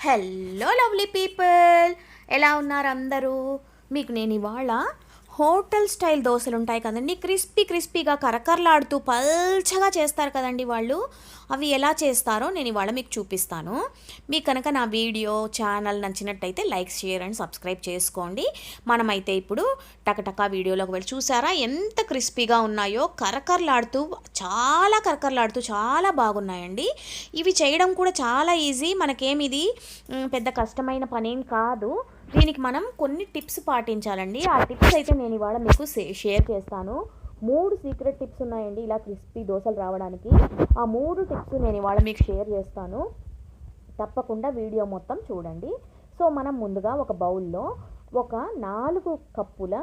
Hello lovely people, ఎలా ఉన్నారు అందరూ? మీకు నేను ఇవాళ హోటల్ స్టైల్ దోశలు ఉంటాయి కదండి, క్రిస్పీగా కరకరలాడుతూ పల్చగా చేస్తారు కదండి వాళ్ళు. అవి ఎలా చేస్తారో నేను ఇవాళ మీకు చూపిస్తాను. మీకు కనుక నా వీడియో ఛానల్ నచ్చినట్టయితే లైక్, షేర్ అండ్ సబ్స్క్రైబ్ చేసుకోండి. మనమైతే ఇప్పుడు టకటకా వీడియోలోకి వెళ్ళి చూసారా ఎంత క్రిస్పీగా ఉన్నాయో, కరకరలాడుతూ చాలా బాగున్నాయండి. ఇవి చేయడం కూడా చాలా ఈజీ, మనకేమిది పెద్ద కష్టమైన పనేం కాదు. దీనికి మనం కొన్ని టిప్స్ పాటించాలండి. ఆ టిప్స్ అయితే నేను ఇవాళ మీకు షేర్ చేస్తాను. 3 సీక్రెట్ టిప్స్ ఉన్నాయండి ఇలా క్రిస్పీ దోశలు రావడానికి. ఆ 3 టిప్స్ నేను ఇవాళ మీకు షేర్ చేస్తాను. తప్పకుండా వీడియో మొత్తం చూడండి. సో మనం ముందుగా ఒక బౌల్లో ఒక 4 కప్పుల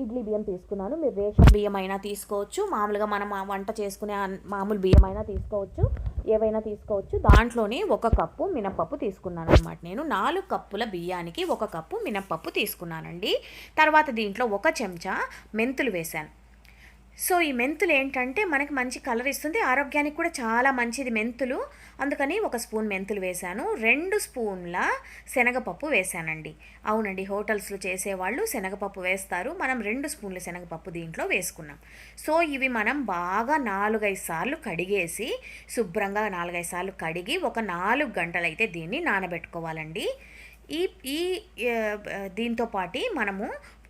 ఇడ్లీ బియ్యం తీసుకున్నాను. మీరు రేషన్ బియ్యం అయినా తీసుకోవచ్చు, మామూలుగా మనం వంట చేసుకునే మామూలు బియ్యం అయినా తీసుకోవచ్చు, ఏవైనా తీసుకోవచ్చు. దాంట్లోనే 1 కప్పు మినపప్పు తీసుకున్నాను అనమాట. నేను 4 కప్పుల బియ్యానికి 1 కప్పు మినపప్పు తీసుకున్నానండి. తర్వాత దీంట్లో 1 చెంచా మెంతులు వేశాను. సో ఈ మెంతులు ఏంటంటే మనకి మంచి కలర్ ఇస్తుంది, ఆరోగ్యానికి కూడా చాలా మంచిది మెంతులు. అందుకని 1 స్పూన్ మెంతులు వేశాను. 2 స్పూన్ల శనగపప్పు వేశానండి. అవునండి, హోటల్స్లో చేసేవాళ్ళు శనగపప్పు వేస్తారు. మనం 2 స్పూన్ల శనగపప్పు దీంట్లో వేసుకున్నాం. సో ఇవి మనం బాగా 4-5 సార్లు కడిగేసి, శుభ్రంగా 4-5 సార్లు కడిగి ఒక 4 గంటలు అయితే దీన్ని నానబెట్టుకోవాలండి. ఈ ఈ దీంతో పాటు మనము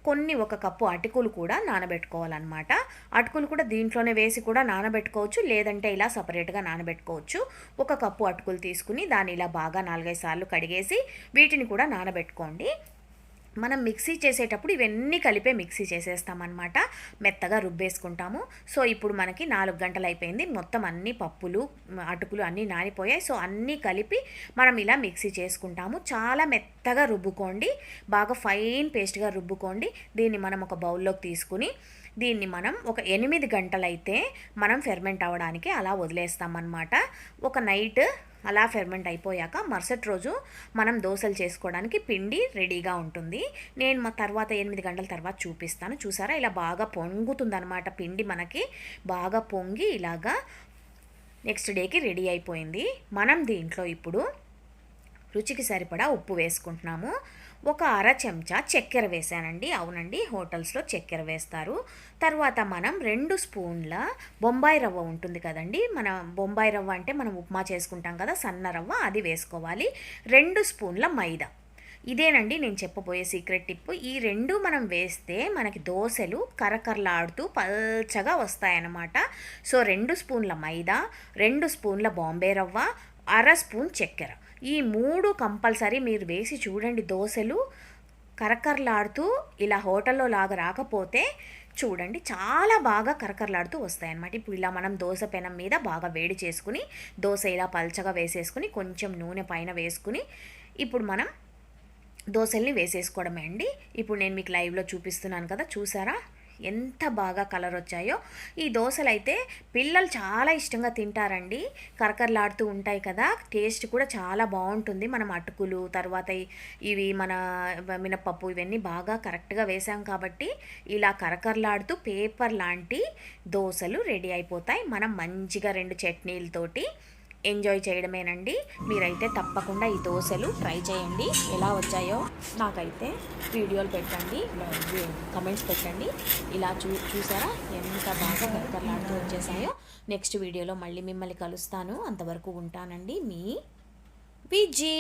1 కప్పు అటుకులు కూడా నానబెట్టుకోవాలన్నమాట. అటుకులు కూడా దీంట్లోనే వేసి కూడా నానబెట్టుకోవచ్చు, లేదంటే ఇలా సపరేట్గా నానబెట్టుకోవచ్చు. 1 కప్పు అటుకులు తీసుకుని దాన్ని ఇలా బాగా 4-5 సార్లు కడిగేసి వీటిని కూడా నానబెట్టుకోండి. మనం మిక్సీ చేసేటప్పుడు ఇవన్నీ కలిపే మిక్సీ చేసేస్తామన్నమాట, మెత్తగా రుబ్బేసుకుంటాము. సో ఇప్పుడు మనకి 4 గంటలు అయిపోయింది, మొత్తం అన్ని పప్పులు అటుకులు అన్నీ నానిపోయాయి. సో అన్నీ కలిపి మనం ఇలా మిక్సీ చేసుకుంటాము. చాలా మెత్తగా రుబ్బుకోండి, బాగా ఫైన్ పేస్ట్గా రుబ్బుకోండి. దీన్ని మనం ఒక బౌల్లోకి తీసుకుని దీన్ని మనం ఒక 8 గంటలైతే మనం ఫెర్మెంట్ అవ్వడానికి అలా వదిలేస్తామన్నమాట. ఒక నైట్ అలా ఫెర్మెంట్ అయిపోయాక మరుసటి రోజు మనం దోశలు చేసుకోవడానికి పిండి రెడీగా ఉంటుంది. నేను తర్వాత 8 గంటల తర్వాత చూపిస్తాను. చూసారా, ఇలా బాగా పొంగుతుందన్నమాట పిండి, మనకి బాగా పొంగి ఇలాగా నెక్స్ట్ డేకి రెడీ అయిపోయింది. మనం దీంట్లో ఇప్పుడు రుచికి సరిపడా ఉప్పు వేసుకుంటున్నాము. 1/2 చెంచా చక్కెర వేసానండి. అవునండి, హోటల్స్లో చక్కెర వేస్తారు. తర్వాత మనం 2 స్పూన్ల బొంబాయి రవ్వ ఉంటుంది కదండి, మన బొంబాయి రవ్వ అంటే మనం ఉప్మా చేసుకుంటాం కదా, సన్న రవ్వ, అది వేసుకోవాలి. 2 స్పూన్ల మైదా. ఇదేనండి నేను చెప్పబోయే సీక్రెట్ టిప్. ఈ 2 మనం వేస్తే మనకి దోశలు కరకరలాడుతూ పల్చగా వస్తాయన్నమాట. సో 2 స్పూన్ల మైదా, 2 స్పూన్ల బాంబే రవ్వ, 1/2 స్పూన్ చక్కెర, ఈ 3 కంపల్సరీ మీరు వేసి చూడండి. దోశలు కరకరలాడుతూ ఇలా హోటల్లో లాగా రాకపోతే చూడండి, చాలా బాగా కరకరలాడుతూ వస్తాయన్నమాట. ఇప్పుడు ఇలా మనం దోశ పెనం మీద బాగా వేడి చేసుకుని దోశ ఇలా పల్చగా వేసేసుకుని కొంచెం నూనె పైన వేసుకుని ఇప్పుడు మనం దోశల్ని వేసేసుకోవడమే అండి. ఇప్పుడు నేను మీకు లైవ్లో చూపిస్తున్నాను కదా, చూసారా ఎంత బాగా కలర్ వచ్చాయో. ఈ దోశలు అయితే పిల్లలు చాలా ఇష్టంగా తింటారండి, కరకరలాడుతూ ఉంటాయి కదా, టేస్ట్ కూడా చాలా బాగుంటుంది. మనం అటుకులు తర్వాత ఇవి మన మినపప్పు ఇవన్నీ బాగా కరెక్ట్గా వేసాం కాబట్టి ఇలా కరకరలాడుతూ పేపర్ లాంటి దోశలు రెడీ అయిపోతాయి. మనం మంచిగా 2 చట్నీలతోటి ఎంజాయ్ చేయడమేనండి. మీరైతే తప్పకుండా ఈ దోశలు ట్రై చేయండి. ఎలా వచ్చాయో నాకైతే వీడియోలు పెట్టండి, కమెంట్స్ పెట్టండి. ఇలా చూసారా ఎంత బాగా కరకరలాడుతూ వచ్చేసాయో. నెక్స్ట్ వీడియోలో మళ్ళీ మిమ్మల్ని కలుస్తాను. అంతవరకు ఉంటానండి, మీ విజీ.